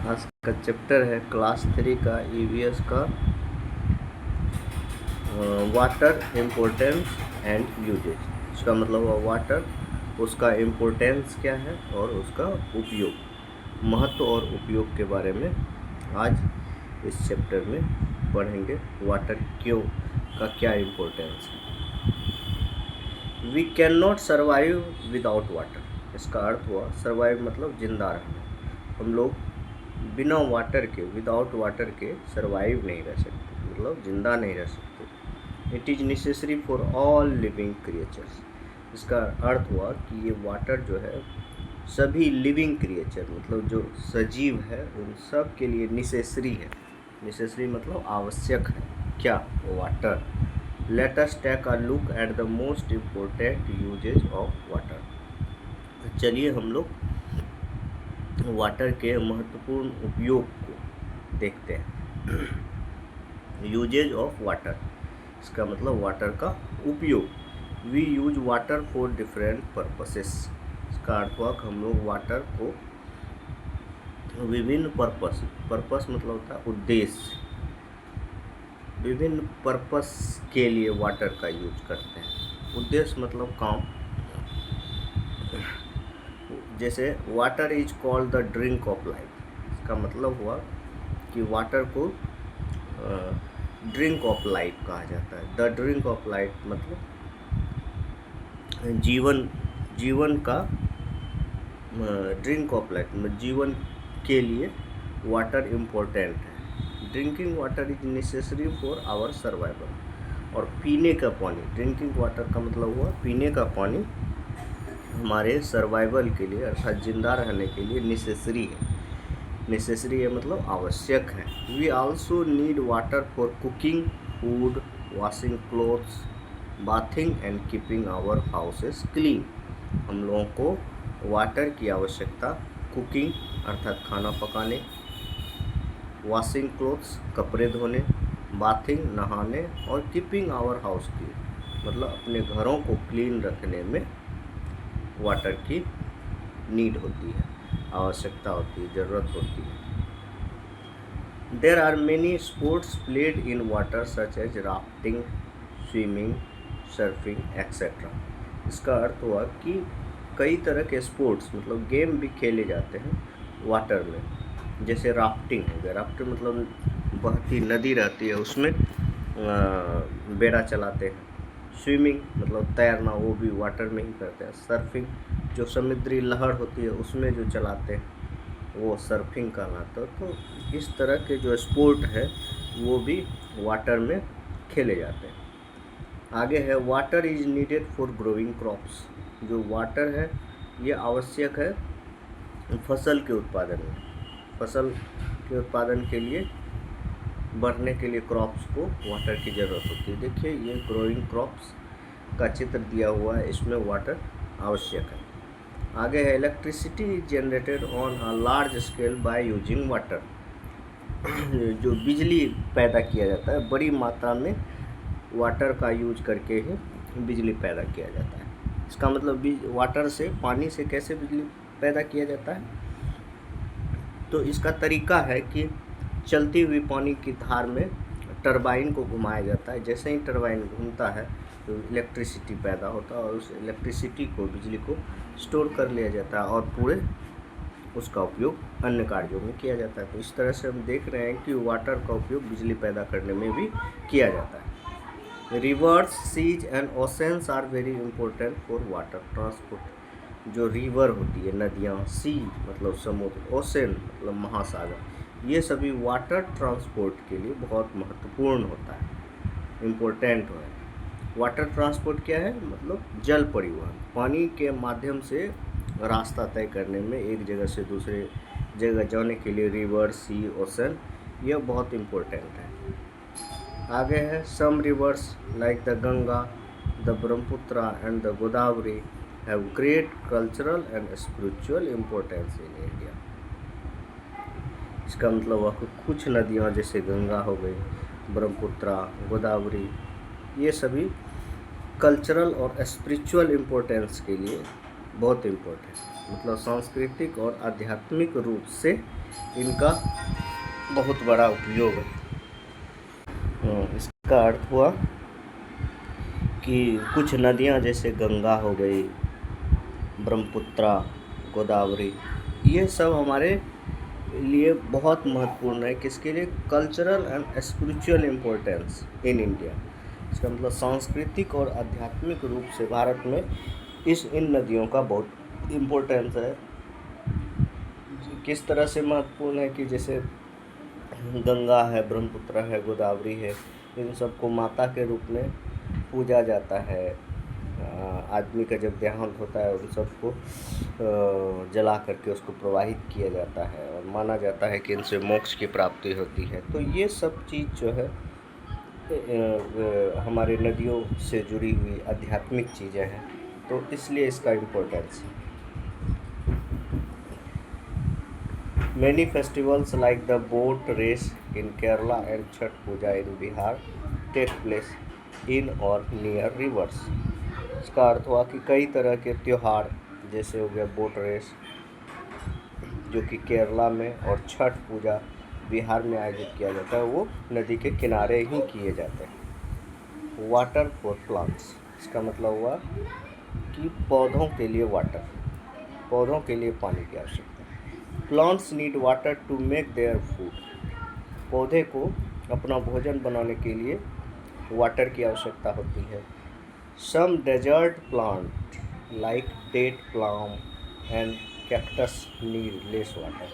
आज का चैप्टर है क्लास 3 का ईवीएस का वाटर इम्पोर्टेंस एंड यूजेज। इसका मतलब हुआ वाटर, उसका इम्पोर्टेंस क्या है और उसका उपयोग, महत्व और उपयोग के बारे में आज इस चैप्टर में पढ़ेंगे। वाटर क्यों का क्या इम्पोर्टेंस है। We can not survive without water. इसका अर्थ हुआ सर्वाइव मतलब जिंदा रहना। हम लोग बिना वाटर के, विदाउट वाटर के सर्वाइव नहीं रह सकते, मतलब जिंदा नहीं रह सकते। It is necessary for all living creatures. इसका अर्थ हुआ कि ये वाटर जो है सभी लिविंग क्रिएचर मतलब जो सजीव है उन सब के लिए नेसेसरी है। नेसेसरी मतलब आवश्यक है। क्या? Water. Let us take a look at the most important usages of water. चलिए हम लोग वाटर के महत्वपूर्ण उपयोग को देखते हैं। यूजेज ऑफ वाटर, इसका मतलब वाटर का उपयोग। We use water for different purposes. इसका अर्थ हुआ कि हम लोग वाटर को विभिन्न पर्पस मतलब होता है उद्देश्य, विभिन्न पर्पस के लिए वाटर का यूज करते हैं। उद्देश्य मतलब काम। जैसे water is called the drink of life. इसका मतलब हुआ कि वाटर को ड्रिंक ऑफ लाइफ कहा जाता है। द ड्रिंक ऑफ लाइफ मतलब जीवन का ड्रिंक ऑफ लाइफ मतलब जीवन के लिए वाटर इम्पोर्टेंट है। Drinking water is necessary for our survival. और पीने का पानी, ड्रिंकिंग वाटर का मतलब हुआ पीने का पानी हमारे सर्वाइवल के लिए अर्थात जिंदा रहने के लिए नेसेसरी है। नेसेसरी है मतलब आवश्यक है। We also need water for cooking food, washing clothes, bathing and keeping our houses clean. हम लोगों को वाटर की आवश्यकता कुकिंग अर्थात खाना पकाने, वॉशिंग क्लोथ्स कपड़े धोने, बाथिंग नहाने और कीपिंग आवर हाउस क्लीन मतलब अपने घरों को क्लीन रखने में वाटर की नीड होती है, आवश्यकता होती है, ज़रूरत होती है। There are many sports played in water such as rafting, swimming, surfing etcetera. इसका अर्थ हुआ कि कई तरह के स्पोर्ट्स मतलब गेम भी खेले जाते हैं वाटर में। जैसे राफ्टिंग हो गया, राफ्टिंग मतलब बहती नदी रहती है उसमें बेड़ा चलाते हैं। स्विमिंग मतलब तैरना, वो भी वाटर में ही करते हैं। सर्फिंग जो समुद्री लहर होती है उसमें जो चलाते हैं वो सर्फिंग कहलाता है। तो इस तरह के जो स्पोर्ट है वो भी वाटर में खेले जाते हैं। आगे है water is needed for growing crops. जो वाटर है ये आवश्यक है फसल के उत्पादन में। फसल के उत्पादन के लिए, बढ़ने के लिए क्रॉप्स को वाटर की ज़रूरत होती है। देखिए ये ग्रोइंग क्रॉप्स का चित्र दिया हुआ है, इसमें वाटर आवश्यक है। आगे है electricity is generated on a large scale by using water. जो बिजली पैदा किया जाता है बड़ी मात्रा में वाटर का यूज करके ही बिजली पैदा किया जाता है। इसका मतलब वाटर से, पानी से कैसे बिजली पैदा किया जाता है, तो इसका तरीका है कि चलती हुई पानी की धार में टरबाइन को घुमाया जाता है। जैसे ही टरबाइन घूमता है तो इलेक्ट्रिसिटी पैदा होता है और उस इलेक्ट्रिसिटी को, बिजली को स्टोर कर लिया जाता है और पूरे उसका उपयोग अन्य कार्यों में किया जाता है। तो इस तरह से हम देख रहे हैं कि वाटर का उपयोग बिजली पैदा करने में भी किया जाता है। Rivers, seas and oceans are very important for water transport. जो रिवर होती है, नदियाँ, सी मतलब समुद्र, ओशन मतलब महासागर, ये सभी वाटर ट्रांसपोर्ट के लिए बहुत महत्वपूर्ण होता है, इम्पोर्टेंट है। वाटर ट्रांसपोर्ट क्या है? मतलब जल परिवहन, पानी के माध्यम से रास्ता तय करने में एक जगह से दूसरे जगह जाने के लिए रिवर, सी, ओशन यह बहुत इम्पोर्टेंट है। आगे है some rivers like the Ganga, the Brahmaputra and the Godavari have great cultural and spiritual importance in India. इसका मतलब वह कुछ नदियाँ जैसे गंगा हो गई, ब्रह्मपुत्र, गोदावरी, ये सभी कल्चरल और स्पिरिचुअल इम्पोर्टेंस के लिए बहुत इम्पोर्टेंट, मतलब सांस्कृतिक और आध्यात्मिक रूप से इनका बहुत बड़ा उपयोग है। इसका अर्थ हुआ कि कुछ नदियाँ जैसे गंगा हो गई, ब्रह्मपुत्रा, गोदावरी, ये सब हमारे लिए बहुत महत्वपूर्ण है। किसके लिए? Cultural and spiritual importance in India. इसका मतलब सांस्कृतिक और आध्यात्मिक रूप से भारत में इन नदियों का बहुत इम्पोर्टेंस है। किस तरह से महत्वपूर्ण है कि जैसे गंगा है, ब्रह्मपुत्र है, गोदावरी है, इन सबको माता के रूप में पूजा जाता है। आदमी का जब देहांत होता है उन सबको जला करके उसको प्रवाहित किया जाता है और माना जाता है कि इनसे मोक्ष की प्राप्ति होती है। तो ये सब चीज़ जो है हमारे नदियों से जुड़ी हुई आध्यात्मिक चीज़ें हैं, तो इसलिए इसका इम्पोर्टेंस है। Many festivals like the boat race in Kerala and Chhath Puja in Bihar take place in or near rivers. इसका अर्थ हुआ कि कई तरह के त्यौहार जैसे हो गया बोट रेस जो कि केरला में और छठ पूजा बिहार में आयोजित किया जाता है, वो नदी के किनारे ही किए जाते हैं। वाटर फॉर प्लांट्स, इसका मतलब हुआ कि पौधों के लिए वाटर, पौधों के लिए पानी की आवश्यकता। Plants need water to make their food, पौधे को अपना भोजन बनाने के लिए वाटर की आवश्यकता होती है। Some desert plant like date palm and cactus need less water,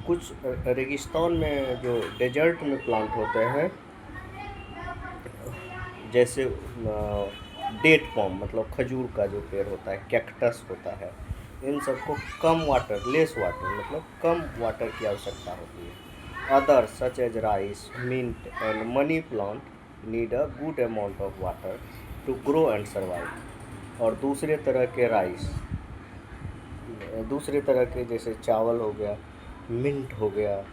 कुछ रेगिस्तान में जो डेजर्ट में प्लांट होते हैं जैसे डेट पाम मतलब खजूर का जो पेड़ होता है, कैक्टस होता है, इन सबको कम वाटर, लेस वाटर मतलब कम वाटर की आवश्यकता होती है। Other such as rice, mint and money plant need a good amount of water to grow and survive. और दूसरे तरह के राइस, दूसरे तरह के जैसे चावल हो गया, मिंट हो गया,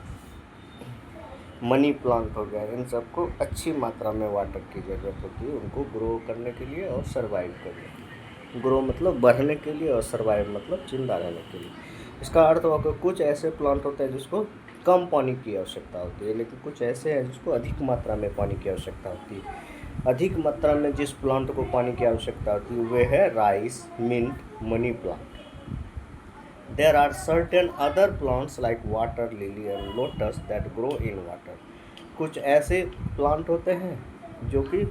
मनी प्लांट हो गया, इन सबको अच्छी मात्रा में वाटर की ज़रूरत होती है उनको ग्रो करने के लिए और सर्वाइव करने के लिए। ग्रो मतलब बढ़ने के लिए और सर्वाइव मतलब जिंदा रहने के लिए। इसका अर्थ हुआ कि कुछ ऐसे प्लांट होते हैं जिसको कम पानी की आवश्यकता होती है, लेकिन कुछ ऐसे हैं जिसको अधिक मात्रा में पानी की आवश्यकता होती है। अधिक मात्रा में जिस प्लांट को पानी की आवश्यकता होती है वे है rice, mint, money plant. There are certain other plants like water lily and lotus that grow in water, कुछ ऐसे प्लांट होते हैं जो कि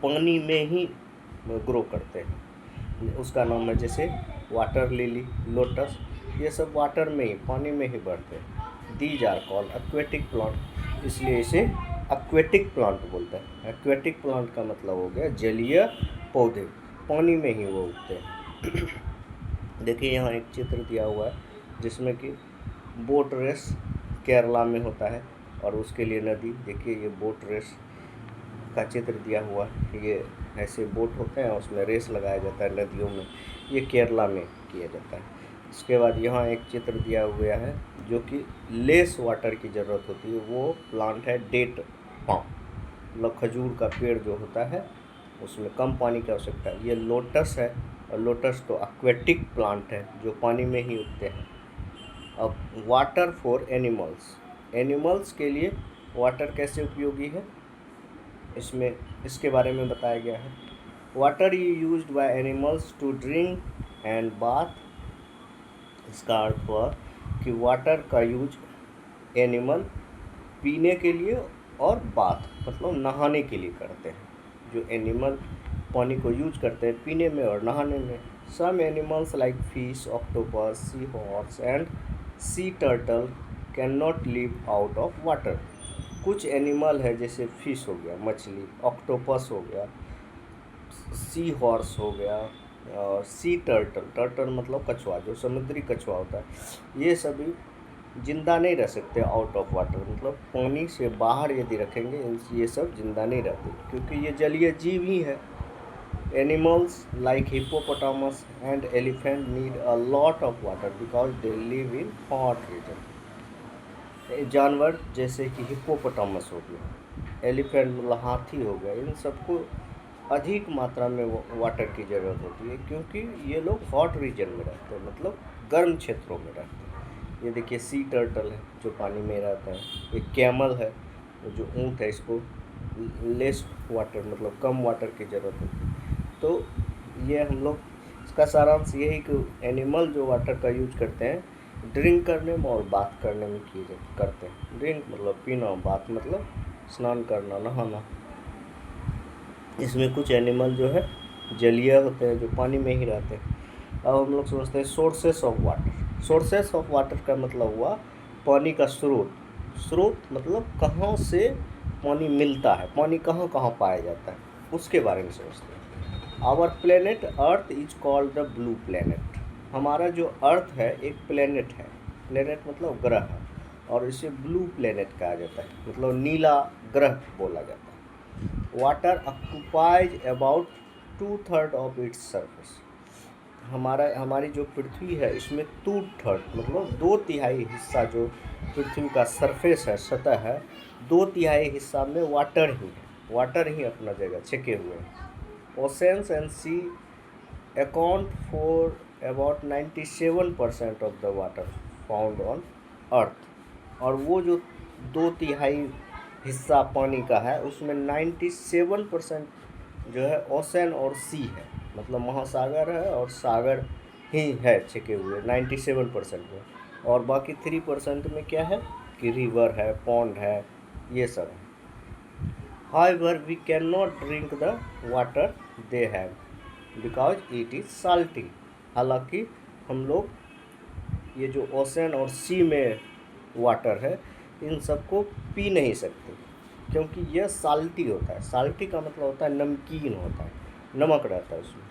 पानी में ही ग्रो करते हैं, उसका नाम है जैसे वाटर लिली, लोटस, ये सब वाटर में ही, पानी में ही बढ़ते हैं। These are called aquatic plant, इसलिए इसे एक्वेटिक प्लांट बोलते हैं। एक्वेटिक प्लांट का मतलब हो गया जलीय पौधे, पानी में ही वो उगते हैं। देखिए यहाँ एक चित्र दिया हुआ है जिसमें कि बोट रेस केरला में होता है और उसके लिए नदी, देखिए ये बोट रेस का चित्र दिया हुआ है। ये ऐसे बोट होते हैं उसमें रेस लगाया जाता है नदियों में, ये केरला में किया जाता है। इसके बाद यहाँ एक चित्र दिया हुआ है जो कि लेस वाटर की ज़रूरत होती है, वो प्लांट है डेट पाम, मतलब खजूर का पेड़ जो होता है उसमें कम पानी की आवश्यकता है। ये लोटस है और लोटस तो एक्वेटिक प्लांट है जो पानी में ही उगते हैं। अब वाटर फॉर एनिमल्स, एनिमल्स के लिए वाटर कैसे उपयोगी है इसमें इसके बारे में बताया गया है। Water used by animals to drink and bath, इसका अर्थ हुआ कि वाटर का यूज एनिमल पीने के लिए और बाथ मतलब नहाने के लिए करते हैं। जो एनिमल पानी को यूज करते हैं पीने में और नहाने में। Some animals like fish, octopus, sea horse and sea turtle can not live out of water, कुछ एनिमल है जैसे फिश हो गया, मछली, ऑक्टोपस हो गया, सी हॉर्स हो गया और सी टर्टल, टर्टल मतलब कछुआ, जो समुद्री कछुआ होता है, ये सभी जिंदा नहीं रह सकते आउट ऑफ वाटर, मतलब पानी से बाहर यदि रखेंगे ये सब जिंदा नहीं रहते क्योंकि ये जलीय जीव ही है। Animals like hippopotamus and elephant need a lot of water because they live in hot reason, जानवर जैसे कि हिप्पोपोटामस हो गया, एलिफेंट मतलब हाथी हो गया, इन सबको अधिक मात्रा में वाटर की ज़रूरत होती है, क्योंकि ये लोग हॉट रीजन में रहते हैं, मतलब गर्म क्षेत्रों में रहते हैं। ये देखिए सी टर्टल है जो पानी में रहता है, एक कैमल है जो ऊँट है, इसको लेस वाटर मतलब कम वाटर की ज़रूरत होती है। तो ये हम लोग इसका सारांश यही कि एनिमल जो वाटर का यूज करते हैं ड्रिंक करने में और बात करने में करते हैं। ड्रिंक मतलब पीना, बात मतलब स्नान करना, नहाना। इसमें कुछ एनिमल जो है जलीय होते हैं जो पानी में ही रहते हैं। अब हम लोग समझते हैं sources of water. Sources of water का मतलब हुआ पानी का स्रोत। स्रोत मतलब कहाँ से पानी मिलता है, पानी कहाँ कहाँ पाया जाता है, उसके बारे में समझते हैं। Our planet earth is called the blue planet. हमारा जो अर्थ है एक प्लेनेट है। प्लेनेट मतलब ग्रह है, और इसे ब्लू प्लेनेट कहा जाता है, मतलब नीला ग्रह बोला जाता है। Water occupies about 2/3 of its surface. हमारी जो पृथ्वी है इसमें 2/3 मतलब 2/3 हिस्सा जो पृथ्वी का सरफेस है, सतह है, 2/3 हिस्सा में वाटर ही है। वाटर ही अपना जगह छेके हुए हैं। Oceans and sea account for about 97% of the water found on earth। और वो जो 2/3 हिस्सा पानी का है उसमें 97% जो है ओशन और सी है, मतलब महासागर है और सागर ही है छिके हुए 97% में। और बाकी 3% में क्या है कि रिवर है, पॉन्ड है, ये सब है। However, we cannot drink the water they have because it is salty। हालांकि हम लोग ये जो ओशन और सी में वाटर है इन सबको पी नहीं सकते, क्योंकि यह साल्टी होता है। साल्टी का मतलब होता है नमकीन होता है, नमक रहता है उसमें।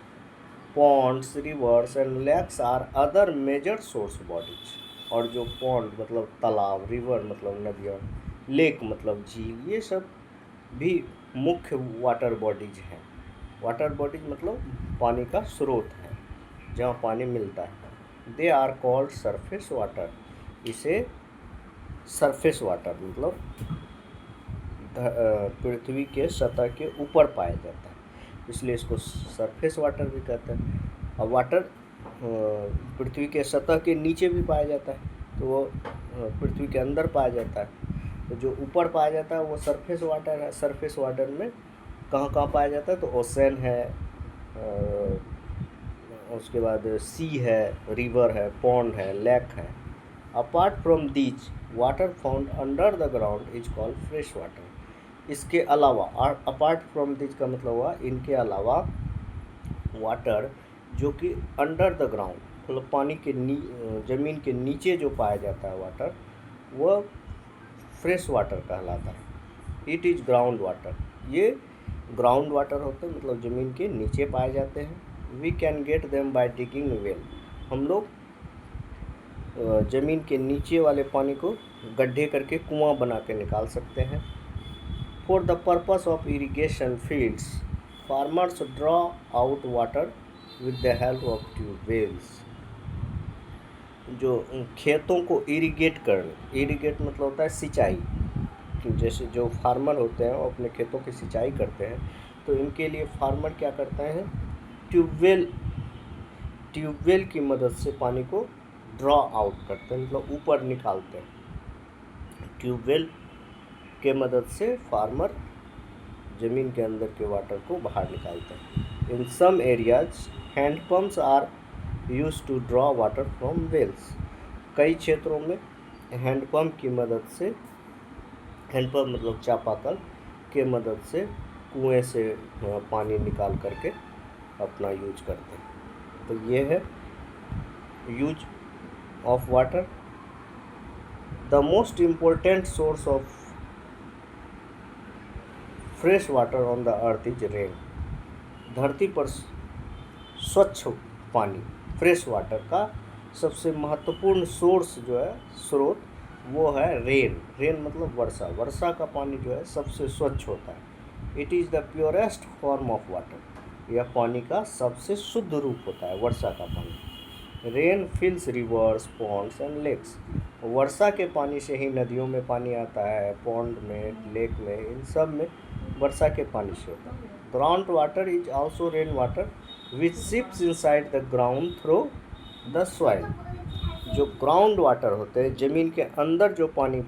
Ponds, rivers and lakes are other major source bodies. और जो पॉन्ड मतलब तालाब, रिवर मतलब नदियाँ, लेक मतलब झील, ये सब भी मुख्य वाटर बॉडीज हैं। वाटर बॉडीज मतलब पानी का स्रोत है, जहाँ पानी मिलता है। They are called surface water. इसे सरफेस वाटर मतलब पृथ्वी के सतह के ऊपर पाया जाता है, इसलिए इसको सरफेस वाटर भी कहते हैं। और वाटर पृथ्वी के सतह के नीचे भी पाया जाता है, तो वो पृथ्वी के अंदर पाया जाता है। तो जो ऊपर पाया जाता है वो सरफेस वाटर है। सरफेस वाटर में कहाँ कहाँ पाया जाता है, तो ओशन है, उसके बाद सी है, रिवर है, पॉन्ड है, लेक है। Apart from these water found under the ground is called fresh water. इसके अलावा, अपार्ट फ्रॉम दीज का मतलब हुआ इनके अलावा वाटर जो कि अंडर द ग्राउंड मतलब पानी के ज़मीन के नीचे जो पाया जाता है वाटर, वह फ्रेश वाटर कहलाता है। It is ground water. ये ग्राउंड वाटर होते हैं, मतलब ज़मीन के नीचे पाए जाते हैं। We can get them by digging well. हम लोग ज़मीन के नीचे वाले पानी को गड्ढे करके कुआं बना के निकाल सकते हैं। For the purpose of irrigation fields farmers draw out water with the help of tube wells. जो खेतों को इरिगेट मतलब होता है सिंचाई। जैसे जो फार्मर होते हैं वो अपने खेतों की सिंचाई करते हैं, तो इनके लिए फार्मर क्या करते हैं, ट्यूबवेल की मदद से पानी को ड्रॉ आउट करते हैं, मतलब ऊपर निकालते हैं। ट्यूबवेल के मदद से फार्मर ज़मीन के अंदर के वाटर को बाहर निकालते हैं। In some areas handpumps are used to draw water from wells. कई क्षेत्रों में हैंडपम्प की मदद से, हैंडपम्प मतलब चापाकल के मदद से कुएं से पानी निकाल करके अपना यूज करते हैं। तो ये है use of water. The most important source of fresh water on the earth is rain. धरती पर स्वच्छ पानी, फ्रेश वाटर का सबसे महत्वपूर्ण सोर्स जो है, स्रोत, वो है रेन। रेन मतलब वर्षा। वर्षा का पानी जो है सबसे स्वच्छ होता है। It is the purest form of water. यह पानी का सबसे शुद्ध रूप होता है वर्षा का पानी। Rain fills rivers, ponds and lakes. वर्षा के पानी से ही नदियों में पानी आता है, पॉन्ड में, लेक में, इन सब में वर्षा के पानी से होता है। Ground water is also rain water which seeps inside the ground through the soil. जो ग्राउंड वाटर होते हैं, ज़मीन के अंदर जो पानी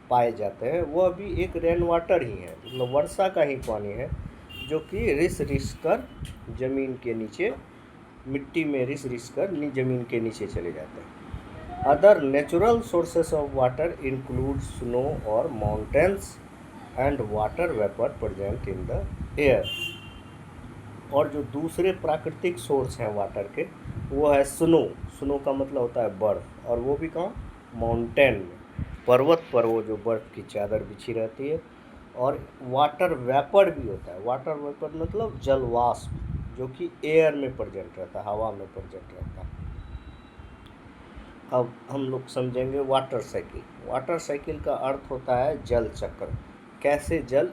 पाए जाते हैं, वह भी एक रेन वाटर ही है, मतलब वर्षा का ही पानी है, जो कि रिस रिस कर ज़मीन के नीचे, मिट्टी में रिस रिस कर ज़मीन के नीचे चले जाते हैं। Other natural sources of water include snow और mountains and water vapour present in the air. और जो दूसरे प्राकृतिक सोर्स हैं वाटर के, वो है स्नो। स्नो का मतलब होता है बर्फ़, और वो भी कहाँ, माउंटेन में, पर्वत पर वो जो बर्फ़ की चादर बिछी रहती है। और वाटर वेपर भी होता है। वाटर वेपर मतलब जलवाष्प, जो कि एयर में प्रेजेंट रहता है, हवा में प्रेजेंट रहता है। अब हम लोग समझेंगे वाटर साइकिल। वाटर साइकिल का अर्थ होता है जल चक्र। कैसे जल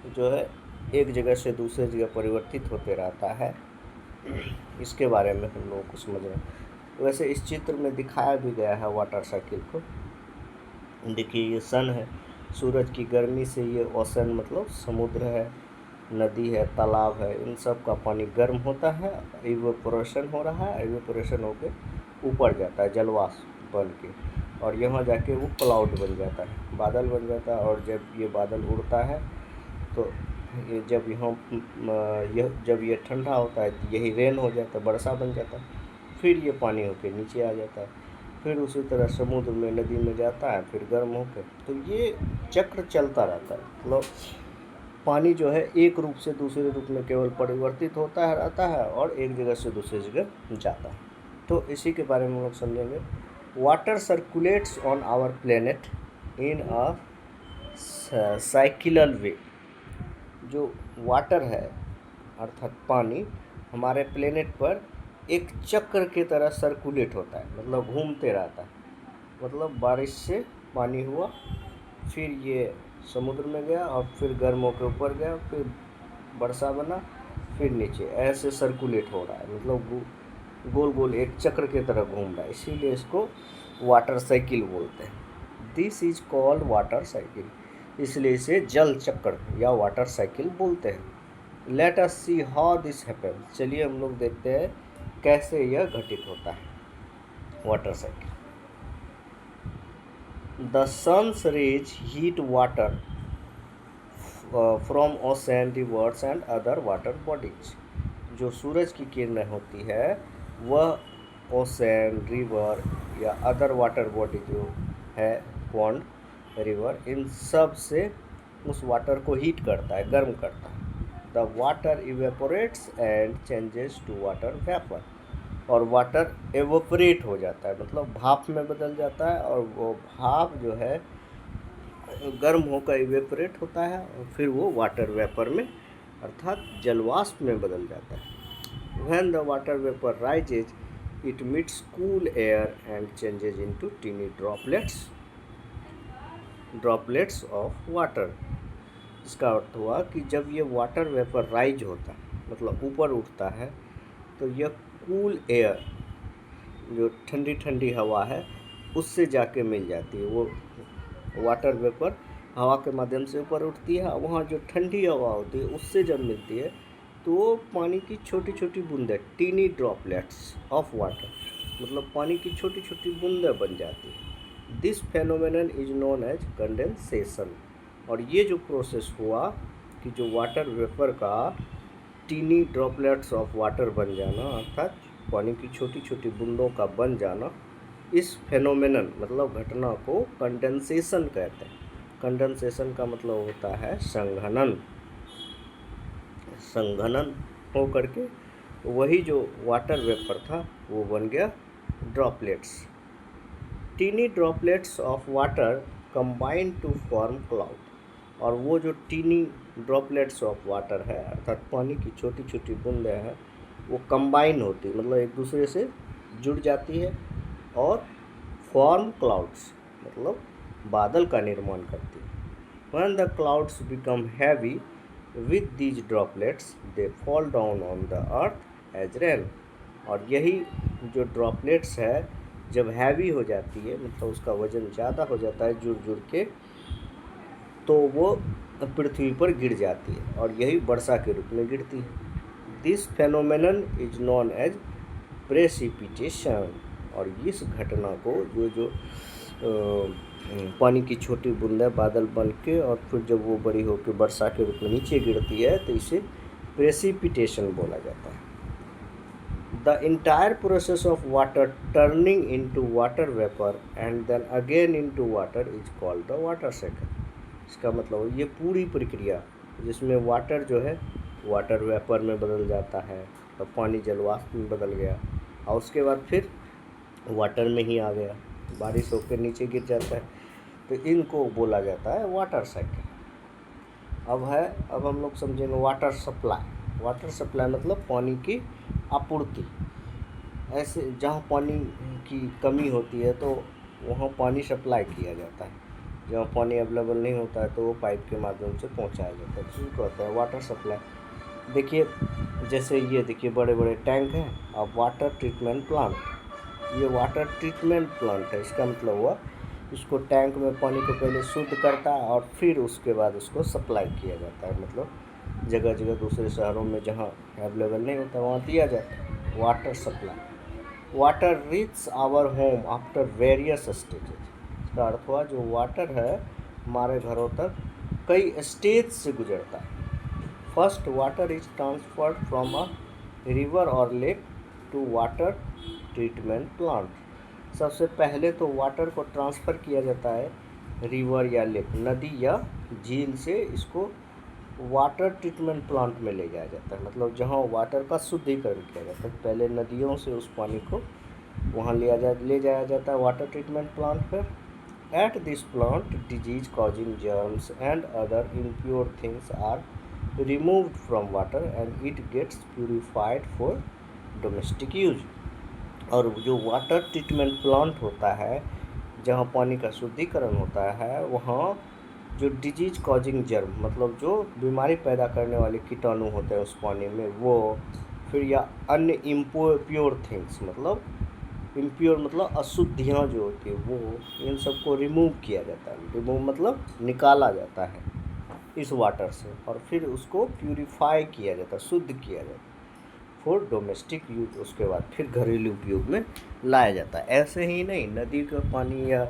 जो है एक जगह से दूसरे जगह परिवर्तित होते रहता है, इसके बारे में हम लोगों को समझना है। वैसे इस चित्र में दिखाया भी गया है वाटर साइकिल को। देखिए ये सन है, सूरज की गर्मी से ये ओशन मतलब समुद्र है, नदी है, तालाब है, इन सब का पानी गर्म होता है, इवेपोरेशन हो रहा है, इवेपोरेशन होके ऊपर जाता है जलवाष्प बन के, और यहाँ जाके वो क्लाउड बन जाता है, बादल बन जाता है। और जब ये बादल उड़ता है तो ये जब ये ठंडा होता है तो यही रेन हो जाता है, वर्षा बन जाता है, फिर ये पानी होके नीचे आ जाता है, फिर उसी तरह समुद्र में, नदी में जाता है, फिर गर्म होकर। तो ये चक्र चलता रहता है, मतलब पानी जो है एक रूप से दूसरे रूप में केवल परिवर्तित होता है, रहता है, और एक जगह से दूसरी जगह जाता है। तो इसी के बारे में हम लोग समझेंगे। Water circulates on our planet in a cyclical way. जो वाटर है अर्थात पानी हमारे प्लेनेट पर एक चक्र के तरह सर्कुलेट होता है, मतलब घूमते रहता है। मतलब बारिश से पानी हुआ, फिर ये समुद्र में गया, और फिर गर्मों के ऊपर गया, फिर वर्षा बना, फिर नीचे, ऐसे सर्कुलेट हो रहा है, मतलब गोल गोल एक चक्र के तरह घूम रहा है, इसीलिए इसको वाटर साइकिल बोलते हैं। This is called water cycle, इसलिए इसे जल चक्र या वाटर साइकिल बोलते हैं। Let us see how this happen. चलिए हम लोग देखते हैं कैसे यह घटित होता है water cycle. The sun's rays heat water from ocean, rivers and other water bodies. जो सूरज की किरणें होती है वह ओशन, रिवर या अदर वाटर बॉडी जो है, पॉन्ड, रिवर, इन सब से उस वाटर को हीट करता है, गर्म करता है। The water evaporates and changes to water vapour. और वाटर एवोपरेट हो जाता है, मतलब भाप में बदल जाता है, और वो भाप जो है गर्म होकर इवेपोरेट होता है, और फिर वो वाटर वेपर में अर्थात जलवाष्प में बदल जाता है। When the water vapor rises, it meets cool air and changes into teeny droplets of water. इसका अर्थ हुआ कि जब ये वाटर वेपर राइज होता है, मतलब ऊपर उठता है, तो यह कूल एयर, जो ठंडी ठंडी हवा है, उससे जाके मिल जाती है। वो वाटर वेपर हवा के माध्यम से ऊपर उठती है, वहाँ जो ठंडी हवा होती है उससे जब मिलती है तो वो पानी की छोटी छोटी बूंदें, टीनी ड्रॉपलेट्स ऑफ वाटर, मतलब पानी की छोटी छोटी बूंदें बन जाती है। This phenomenon is known as condensation. और ये जो प्रोसेस हुआ कि जो वाटर वेपर का टीनी ड्रॉपलेट्स ऑफ वाटर बन जाना, अर्थात पानी की छोटी छोटी बूंदों का बन जाना, इस फेनोमेनन मतलब घटना को कंडेंसेशन कहते हैं। कंडेंसेशन का मतलब होता है संघनन। संघनन हो करके वही जो वाटर वेपर था वो बन गया droplets. Tiny droplets of water combine to form cloud. और वो जो टीनी ड्रॉपलेट्स ऑफ वाटर है, अर्थात पानी की छोटी छोटी बूंदें हैं, वो कंबाइन होती, मतलब एक दूसरे से जुड़ जाती है, और फॉर्म क्लाउड्स मतलब बादल का निर्माण करती है। When the clouds become heavy with these droplets, they fall down on the earth as rain. और यही जो ड्रॉपलेट्स है जब हैवी हो जाती है, मतलब उसका वज़न ज़्यादा हो जाता है जुड़ जुड़ के, तो वो पृथ्वी पर गिर जाती है और यही वर्षा के रूप में गिरती है। This phenomenon is known as precipitation. और इस घटना को जो पानी की छोटी बूंदें बादल बन के और फिर जब वो बड़ी होकर वर्षा के रूप में नीचे गिरती है तो इसे प्रेसिपिटेशन बोला जाता है। The entire process of water turning into water vapour and then again into water is called the water cycle. इसका मतलब ये पूरी प्रक्रिया जिसमें वाटर जो है वाटर वेपर में बदल जाता है, तो पानी जलवाष्प में बदल गया और उसके बाद फिर वाटर में ही आ गया, बारिश होकर नीचे गिर जाता है, तो इनको बोला जाता है वाटर साइकिल। अब हम लोग समझेंगे वाटर सप्लाई। वाटर सप्लाई मतलब पानी की आपूर्ति। ऐसे जहाँ पानी की कमी होती है तो वहाँ पानी सप्लाई किया जाता है, जहाँ पानी अवेलेबल नहीं होता है तो वो पाइप के माध्यम से पहुँचाया जाता है, जिसको कहते हैं वाटर सप्लाई। देखिए जैसे ये देखिए बड़े बड़े टैंक हैं और वाटर ट्रीटमेंट प्लांट, ये वाटर ट्रीटमेंट प्लांट है। इसका मतलब हुआ इसको टैंक में पानी को पहले शुद्ध करता है और फिर उसके बाद उसको सप्लाई किया जाता है, मतलब जगह जगह दूसरे शहरों में जहाँ अवेलेबल नहीं होता वहाँ दिया जाता है water supply. Water reach our home after various stages. इसका अर्थ हुआ जो वाटर है हमारे घरों तक कई स्टेज से गुजरता है। First water is transferred from a river और lake to water treatment plant. सबसे पहले तो वाटर को ट्रांसफ़र किया जाता है रिवर या लेक, नदी या झील से इसको वाटर ट्रीटमेंट प्लांट में ले जाया जाता है, मतलब जहाँ वाटर का शुद्धिकरण किया जाता है। पहले नदियों से उस पानी को वहाँ ले जाया जाता है वाटर ट्रीटमेंट प्लांट पर। At this plant disease causing germs and other impure things are removed from water and it gets purified for domestic use। और जो वाटर ट्रीटमेंट प्लांट होता है जहाँ पानी का शुद्धिकरण होता है वहाँ जो डिजीज कॉजिंग जर्म मतलब जो बीमारी पैदा करने वाले कीटाणु होते हैं उस पानी में वो, फिर या अन्य इम्प्योर थिंग्स मतलब इम्प्योर मतलब अशुद्धियाँ जो होती है वो, इन सबको रिमूव किया जाता है। रिमूव मतलब निकाला जाता है इस वाटर से और फिर उसको प्यूरिफाई किया जाता है, शुद्ध किया जाता है फॉर डोमेस्टिक यूज। उसके बाद फिर घरेलू उपयोग में लाया जाता है। ऐसे ही नहीं नदी का पानी या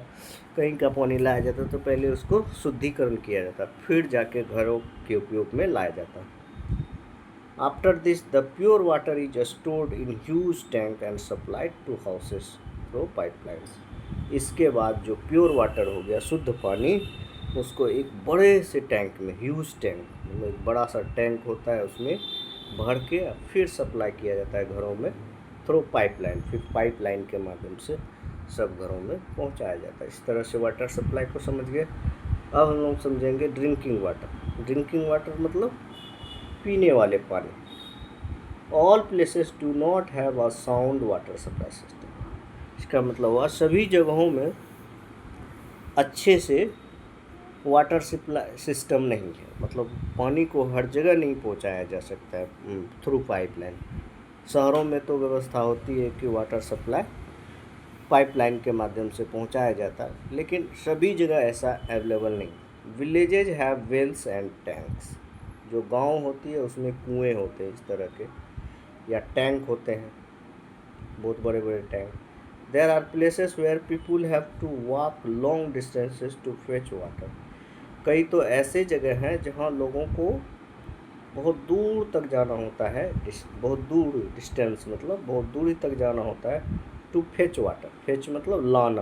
कहीं का पानी लाया जाता है तो पहले उसको शुद्धिकरण किया जाता है फिर जाके घरों के उपयोग में लाया जाता है। After this the pure water is stored in huge tank and supplied to houses through pipelines. इसके बाद जो प्योर वाटर हो गया शुद्ध पानी उसको एक बड़े से टैंक में, ह्यूज टैंक मतलब एक बड़ा सा टैंक होता है उसमें भर के फिर सप्लाई किया जाता है घरों में थ्रू पाइपलाइन। फिर पाइपलाइन के माध्यम से सब घरों में पहुंचाया जाता है। इस तरह से वाटर सप्लाई को समझ गए। अब हम लोग समझेंगे ड्रिंकिंग वाटर। ड्रिंकिंग वाटर मतलब पीने वाले पानी। All places do not have a sound water supply system. इसका मतलब हुआ सभी जगहों में अच्छे से वाटर सप्लाई सिस्टम नहीं है, मतलब पानी को हर जगह नहीं पहुंचाया जा सकता है थ्रू पाइपलाइन। शहरों में तो व्यवस्था होती है कि वाटर सप्लाई पाइपलाइन के माध्यम से पहुंचाया जाता है, लेकिन सभी जगह ऐसा अवेलेबल नहीं। Villages have wells and tanks. जो गांव होती है उसमें कुएँ होते हैं इस तरह के, या टैंक होते हैं, बहुत बड़े बड़े tank. There are places where people have to walk long distances to fetch water. कई तो ऐसे जगह हैं जहाँ लोगों को बहुत दूर तक जाना होता है, बहुत दूर डिस्टेंस मतलब बहुत दूरी तक जाना होता है टू फेच वाटर। फेच मतलब लाना,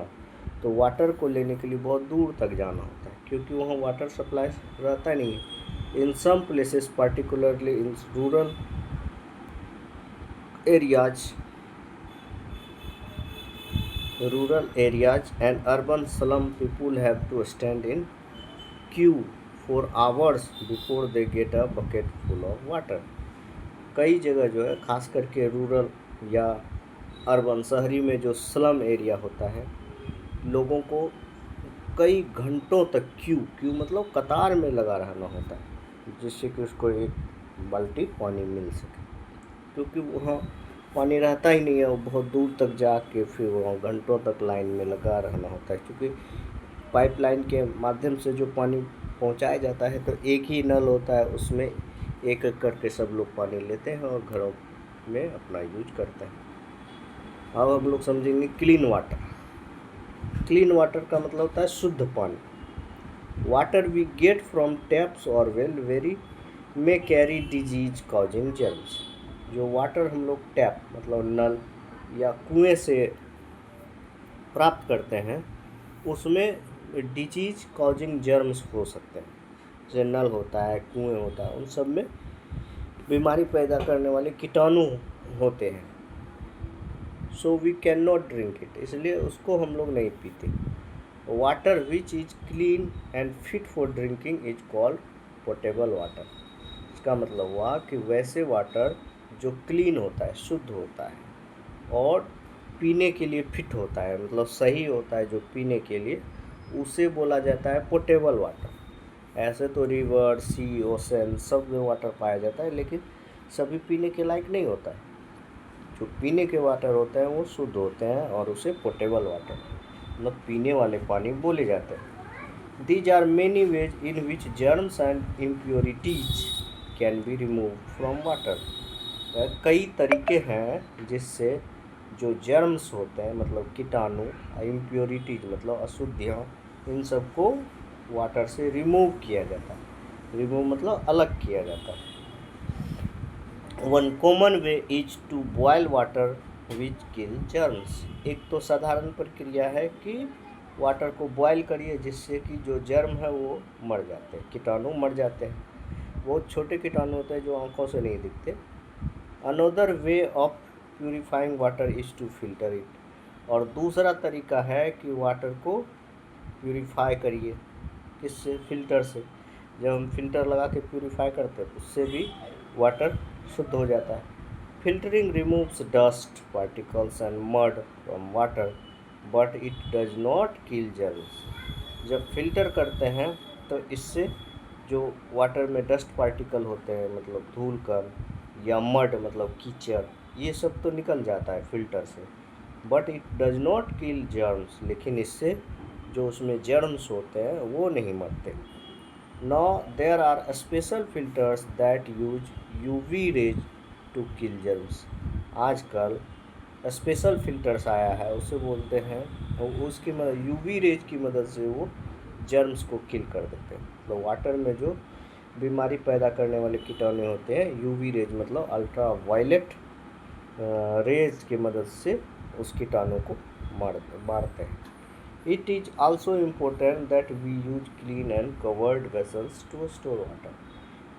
तो वाटर को लेने के लिए बहुत दूर तक जाना होता है क्योंकि वहाँ वाटर सप्लाई रहता नहीं है। In some places particularly in rural areas and urban slum people have to stand in queue for hours before they get a bucket full of water. कई जगह जो है खास करके रूरल या अर्बन शहरी में जो स्लम एरिया होता है लोगों को कई घंटों तक क्यू मतलब कतार में लगा रहना होता है जिससे कि उसको एक बाल्टी पानी मिल सके, क्योंकि वहाँ पानी रहता ही नहीं है। वो बहुत दूर तक जाके फिर वहाँ घंटों तक लाइन में लगा रहना होता है, क्योंकि पाइपलाइन के माध्यम से जो पानी पहुंचाया जाता है, तो एक ही नल होता है, उसमें एक एक करके सब लोग पानी लेते हैं और घरों में अपना यूज करते हैं। अब हम लोग समझेंगे क्लीन वाटर। क्लीन वाटर का मतलब होता है शुद्ध पानी। Water we get from taps और well very may carry disease causing germs. जो वाटर हम लोग टैप मतलब नल या कुएं से प्राप्त करते हैं, उसमें डिजीज कॉजिंग जर्म्स हो सकते हैं। जैसे नल होता है, कुएं होता है, उन सब में बीमारी पैदा करने वाले कीटाणु होते हैं। So we can not drink it, इसलिए उसको हम लोग नहीं पीते। Water which is clean and fit for drinking is called portable water. इसका मतलब हुआ कि वैसे वाटर जो क्लीन होता है, शुद्ध होता है और पीने के लिए फिट होता है, मतलब सही होता है जो पीने के लिए, उसे बोला जाता है पोर्टेबल वाटर। ऐसे तो रिवर, सी, ओशन सब में वाटर पाया जाता है, लेकिन सभी पीने के लायक नहीं होता है। जो पीने के वाटर होते हैं वो शुद्ध होते हैं और उसे पोर्टेबल वाटर मतलब पीने वाले पानी बोले जाते हैं। These are many ways in which germs and impurities can be remove from water. कई तरीके हैं जिससे जो जर्म्स होते हैं मतलब कीटाणु, इम्प्योरिटीज मतलब अशुद्धियाँ, इन सबको वाटर से रिमूव किया जाता है। रिमूव मतलब अलग किया जाता है। One common way is to boil water which kill germs. एक तो साधारण प्रक्रिया है कि वाटर को बॉयल करिए जिससे कि जो जर्म है वो मर जाते हैं, कीटाणु मर जाते हैं। बहुत छोटे कीटाणु होते हैं जो आंखों से नहीं दिखते। Another way of purifying water is to filter it. और दूसरा तरीका है कि वाटर को प्यूरिफाई करिए। किससे? फिल्टर से। जब हम फिल्टर लगा के प्यूरिफाई करते हैं उससे भी वाटर शुद्ध हो जाता है। Filtering removes dust particles and mud from water but it does not kill germs. जब फिल्टर करते हैं तो इससे जो वाटर में डस्ट पार्टिकल होते हैं मतलब धूल कण या मड मतलब कीचड़, ये सब तो निकल जाता है फिल्टर से, but it does not kill germs. लेकिन इससे जो उसमें जर्म्स होते हैं वो नहीं मरते। Now there are special filters that use UV rays to kill germs। आजकल स्पेशल फिल्टर्स आया है, उसे बोलते हैं, और उसकी मदद यूवी रेज की मदद से वो जर्म्स को किल कर देते हैं। तो वाटर में जो बीमारी पैदा करने वाले कीटाणु होते हैं, यूवी रेज मतलब अल्ट्रा वायलेट रेज की मदद से उस कीटाणु को मारते हैं। It is also important that we use clean and covered vessels to store water।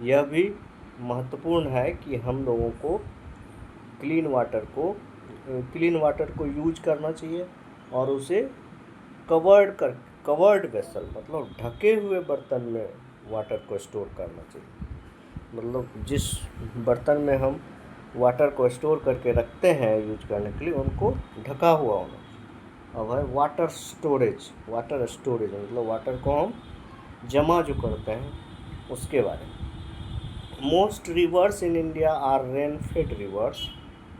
यह भी महत्वपूर्ण है कि हम लोगों को क्लीन वाटर को यूज करना चाहिए और उसे कवर्ड वेसल मतलब ढके हुए बर्तन में वाटर को स्टोर करना चाहिए। मतलब जिस बर्तन में हम वाटर को स्टोर करके रखते हैं यूज करने के लिए, उनको ढका हुआ होना। अब है वाटर स्टोरेज मतलब वाटर को हम जमा जो करते हैं उसके बारे में। Most rivers in India are rain fed rivers,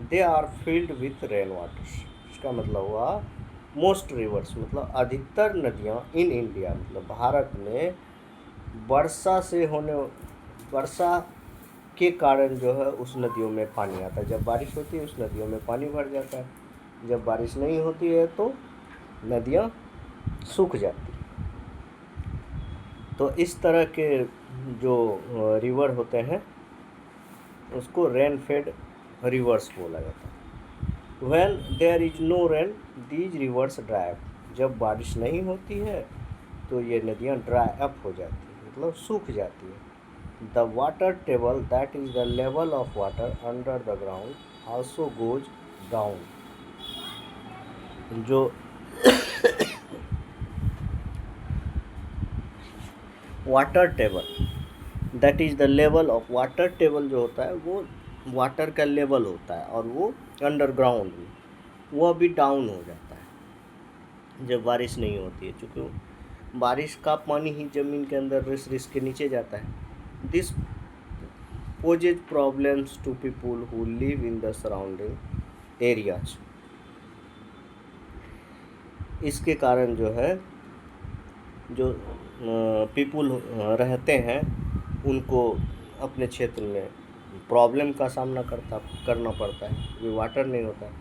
they are filled with rain water. इसका मतलब हुआ मोस्ट रिवर्स मतलब अधिकतर नदियाँ इन इंडिया मतलब भारत में वर्षा के कारण जो है उस नदियों में पानी आता है। जब बारिश होती है उस नदियों में पानी भर जाता है, जब बारिश नहीं होती है तो नदियाँ सूख जाती हैं। तो इस तरह के जो रिवर होते हैं उसको रेन फेड रिवर्स बोला जाता है। When there is no rain these rivers dry up. जब बारिश नहीं होती है तो ये नदियाँ ड्राई अप हो जाती हैं मतलब सूख जाती है। The water table that is the level of water under the ground also goes down. जो water table that is the level of water table जो होता है वो वाटर का लेवल होता है और वो अंडरग्राउंड में वो भी डाउन हो जाता है जब बारिश नहीं होती है, क्योंकि बारिश का पानी ही ज़मीन के अंदर रिस के नीचे जाता है। This poses problems to people who live in the surrounding areas. इसके कारण जो है जो पीपुल रहते हैं उनको अपने क्षेत्र में प्रॉब्लम का सामना करना पड़ता है, वे वाटर नहीं होता है।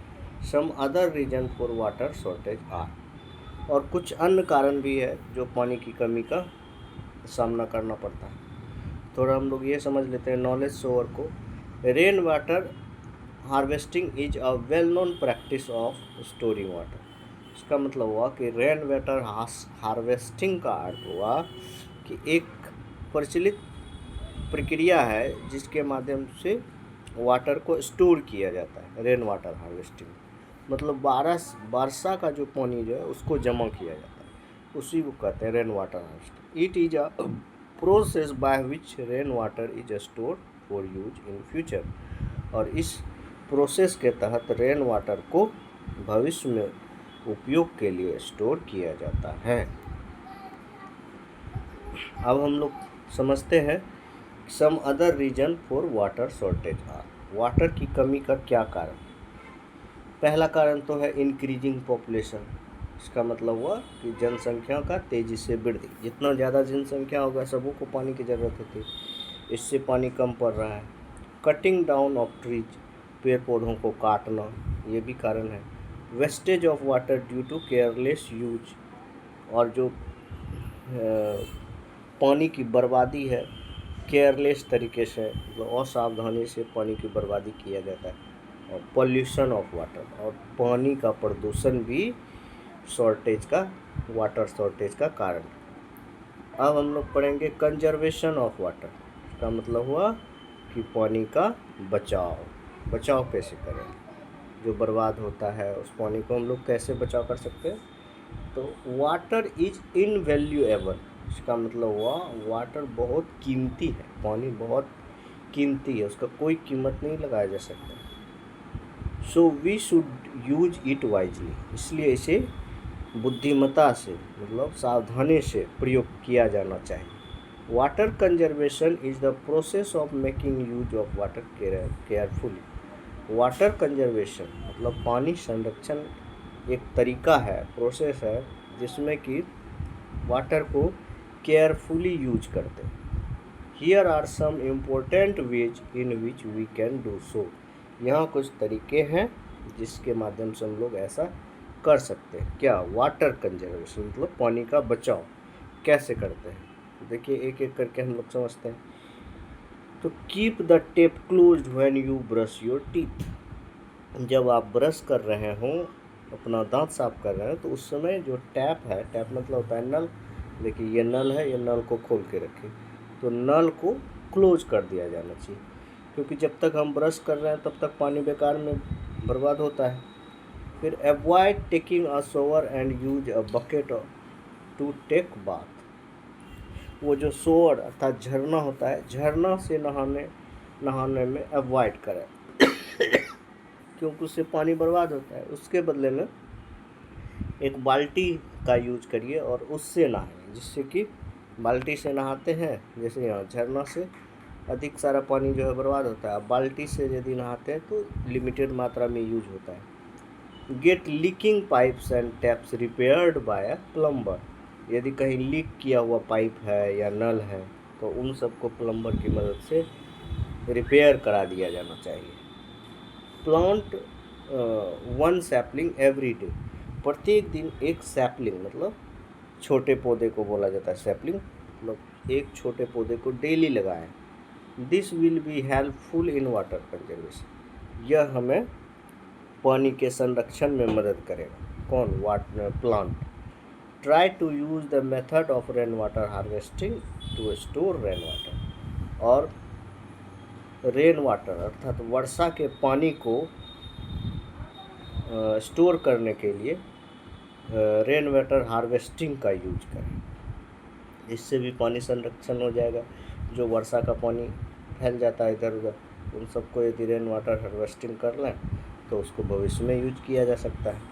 Some other reason for water shortage are, और कुछ अन्य कारण भी है जो पानी की कमी का सामना करना पड़ता है। थोड़ा हम लोग ये समझ लेते हैं नॉलेज सोअर को। Rain water harvesting is a well known practice of storing water. इसका मतलब हुआ कि रेन वाटर हार्वेस्टिंग का अर्थ हुआ कि एक प्रचलित प्रक्रिया है जिसके माध्यम से वाटर को स्टोर किया जाता है। रेन वाटर हार्वेस्टिंग मतलब वर्षा का जो पानी जो है उसको जमा किया जाता है, उसी को कहते हैं rain water harvesting. It is a process by which rain water is stored for use in future, और इस प्रोसेस के तहत रेन वाटर को भविष्य में उपयोग के लिए स्टोर किया जाता है। अब हम लोग समझते हैं some other reason for water shortage are. Water की कमी का क्या कारण? पहला कारण तो है इंक्रीजिंग पॉपुलेशन। इसका मतलब हुआ कि जनसंख्या का तेज़ी से वृद्धि। जितना ज़्यादा जनसंख्या होगा सबों को पानी की ज़रूरत होती है, इससे पानी कम पड़ रहा है। कटिंग डाउन ऑफ ट्रीज, पेड़ पौधों को काटना, ये भी कारण है। Wastage of water due to careless use, और जो पानी की बर्बादी है केयरलेस तरीके से, मतलब असावधानी से पानी की बर्बादी किया जाता है। और पॉल्यूशन ऑफ वाटर, और पानी का प्रदूषण भी वाटर शॉर्टेज का कारण। अब हम लोग पढ़ेंगे कंजर्वेशन ऑफ वाटर। इसका मतलब हुआ कि पानी का बचाव कैसे करें, जो बर्बाद होता है उस पानी को हम लोग कैसे बचाव कर सकते हैं। तो वाटर इज इनवैल्यूएबल। इसका मतलब हुआ वाटर बहुत कीमती है, पानी बहुत कीमती है, उसका कोई कीमत नहीं लगाया जा सकता। So we should use it wisely, इसलिए इसे बुद्धिमत्ता से मतलब सावधानी से प्रयोग किया जाना चाहिए। Water conservation is the process of making use of water carefully. Water conservation मतलब पानी संरक्षण एक तरीका है, प्रोसेस है, जिसमें कि वाटर को केयरफुली यूज करते हैं। Here are some important ways in which we can do so. यहाँ कुछ तरीके हैं जिसके माध्यम से हम लोग ऐसा कर सकते हैं। क्या? वाटर कंजर्वेशन मतलब पानी का बचाव कैसे करते हैं, देखिए एक एक करके हम लोग समझते हैं। तो keep the tap closed when you brush your teeth. जब आप ब्रश कर रहे हों, अपना दांत साफ कर रहे हैं, तो उस समय जो टैप है, टैप मतलब होता है नल, देखिए ये नल है, ये नल को खोल के रखें, तो नल को क्लोज कर दिया जाना चाहिए, क्योंकि जब तक हम ब्रश कर रहे हैं तब तक पानी बेकार में बर्बाद होता है। फिर avoid taking a shower and use a bucket to take bath. वो जो शॉवर अर्थात झरना होता है, झरना से नहाने में अवॉइड करें क्योंकि उससे पानी बर्बाद होता है। उसके बदले में एक बाल्टी का यूज करिए और उससे नहाएं, जिससे कि बाल्टी से नहाते हैं, जैसे यहाँ झरना से अधिक सारा पानी जो है बर्बाद होता है, अब बाल्टी से यदि नहाते हैं तो लिमिटेड मात्रा में यूज होता है। Get leaking pipes and taps repaired by a plumber. यदि कहीं लीक किया हुआ पाइप है या नल है तो उन सबको प्लम्बर की मदद से रिपेयर करा दिया जाना चाहिए। Plant 1 sapling every day. प्रत्येक दिन एक सैपलिंग मतलब छोटे पौधे को बोला जाता है सैपलिंग, मतलब एक छोटे पौधे को डेली लगाएं। This will be helpful in water conservation. यह हमें पानी के संरक्षण में मदद करेगा। कौन? Plant. Try to use the method of rain water harvesting to store rain water. और रेन वाटर अर्थात वर्षा के पानी को स्टोर करने के लिए रेन वाटर हार्वेस्टिंग का यूज करें। इससे भी पानी संरक्षण हो जाएगा। जो वर्षा का पानी फैल जाता है इधर उधर, उन सबको यदि रेन वाटर हार्वेस्टिंग कर लें तो उसको भविष्य में यूज किया जा सकता है।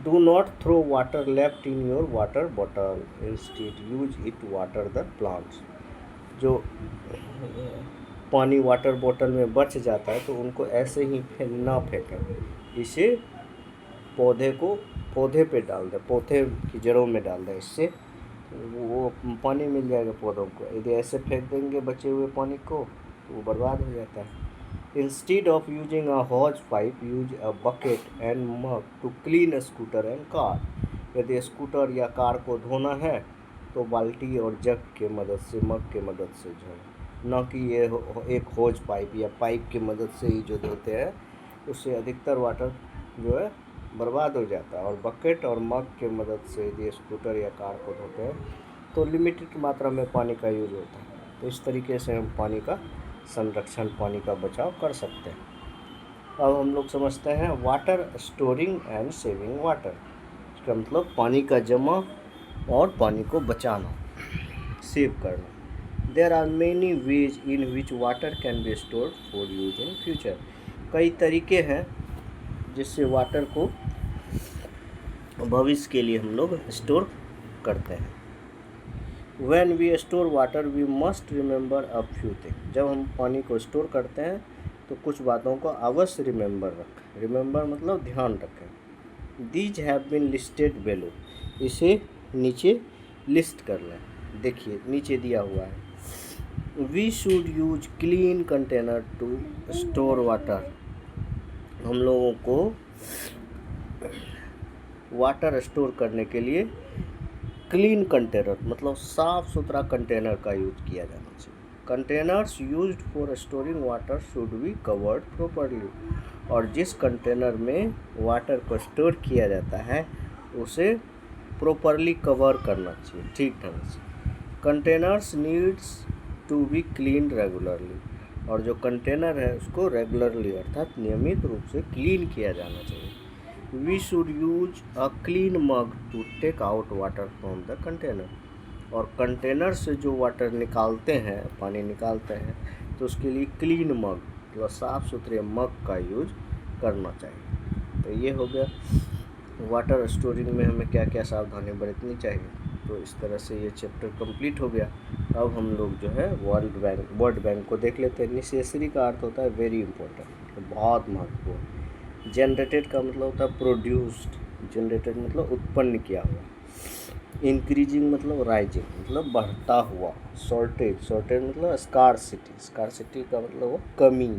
Do not throw water left in your water bottle, instead use it water the plants. जो पानी वाटर बोतल में बच जाता है तो उनको ऐसे ही ना फेंकें, इसे पौधे पे डाल दें, पौधे की जड़ों में डाल दें, इससे वो पानी मिल जाएगा पौधों को। यदि ऐसे फेंक देंगे बचे हुए पानी को तो वो बर्बाद हो जाता है। Instead of using a hose pipe use a bucket and mug to clean scooter and car. यदि स्कूटर या कार को धोना है तो बाल्टी और जग के मदद से, मग के मदद से जो है, न कि ये एक होज पाइप या पाइप की मदद से ही जो धोते हैं, उससे अधिकतर वाटर जो है बर्बाद हो जाता है। और बकेट और मग के मदद से यदि स्कूटर या कार को धोते हैं तो लिमिटेड मात्रा में पानी का यूज होता है। तो इस तरीके से हम पानी का संरक्षण, पानी का बचाव कर सकते हैं। अब हम लोग समझते हैं water storing and saving water. इसका मतलब पानी का जमा और पानी को बचाना, सेव करना। There are many ways in which water can be stored for use in future. कई तरीके हैं जिससे वाटर को भविष्य के लिए हम लोग स्टोर करते हैं। When we store water we must remember a few things। जब हम पानी को स्टोर करते हैं तो कुछ बातों को अवश्य रिमेंबर रखें। रिमेंबर मतलब ध्यान रखें। These have been listed below। इसे नीचे लिस्ट कर लें। देखिए नीचे दिया हुआ है। We should use clean container to store water। हम लोगों को वाटर स्टोर करने के लिए क्लीन कंटेनर मतलब साफ़ सुथरा कंटेनर का यूज किया जाना चाहिए। Containers used for storing water should be covered properly. और जिस कंटेनर में वाटर को स्टोर किया जाता है उसे प्रॉपरली कवर करना चाहिए, ठीक ढंग से। Containers needs to be clean regularly. और जो कंटेनर है उसको रेगुलरली अर्थात नियमित रूप से क्लीन किया जाना चाहिए। We should use a clean mug to take out water from the container. और कंटेनर से जो वाटर निकालते हैं, पानी निकालते हैं, तो उसके लिए क्लीन मग मतलब साफ़ सुथरे मग का यूज करना चाहिए। तो ये हो गया वाटर स्टोरिंग में हमें क्या क्या सावधानी बरतनी चाहिए। तो इस तरह से ये चैप्टर कंप्लीट हो गया। अब हम लोग जो है वर्ल्ड बैंक को देख लेते हैं। नेसेसरी का अर्थ होता है वेरी इंपॉर्टेंट, बहुत महत्वपूर्ण। जनरेटेड का मतलब होता है प्रोड्यूस्ड। जनरेटेड मतलब उत्पन्न किया हुआ। इंक्रीजिंग मतलब राइजिंग मतलब बढ़ता हुआ। शॉर्टेज मतलब स्कार्सिटी का मतलब वो कमी।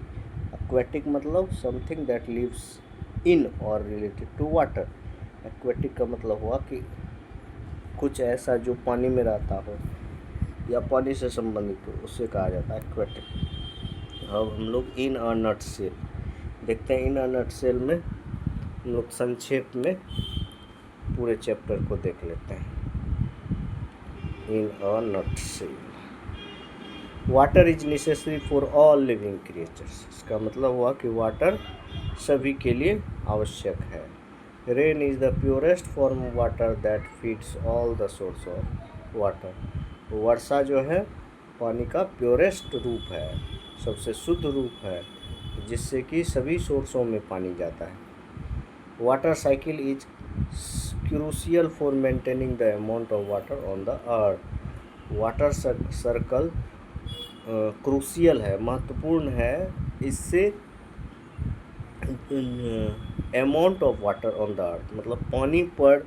एक्वेटिक मतलब समथिंग दैट लिव्स इन और रिलेटेड टू वाटर। एक्वेटिक का मतलब हुआ कि कुछ ऐसा जो पानी में रहता हो या पानी से संबंधित हो, उससे कहा जाता है एक्वेटिक। अब हम लोग इन अ नटशेल देखते हैं। इन अ नटशेल में हम लोग संक्षेप में पूरे चैप्टर को देख लेते हैं। In a nutshell, water is necessary for all living creatures. इसका मतलब हुआ कि वाटर सभी के लिए आवश्यक है। Rain is the purest form of water that feeds all the source of water. वर्षा जो है पानी का प्योरेस्ट रूप है, सबसे शुद्ध रूप है, जिससे कि सभी सोर्सों में पानी जाता है। Water cycle is crucial for maintaining the amount of water on the earth. Water circle crucial है, महत्वपूर्ण है, इससे amount of water on the earth मतलब पानी पर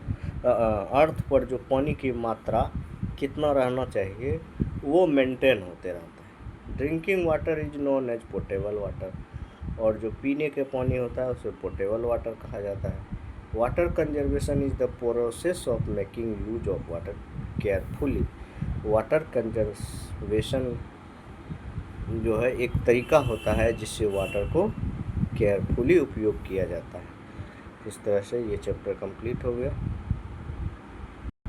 अर्थ पर जो पानी की मात्रा कितना रहना चाहिए वो मेंटेन होते रहता है। Drinking water is known as portable water. और जो पीने के पानी होता है उसे पोर्टेबल वाटर कहा जाता है। Water conservation is the process of making use of water carefully. Water conservation जो है एक तरीका होता है जिससे वाटर को केयरफुली उपयोग किया जाता है। इस तरह से ये चैप्टर कंप्लीट हो गया।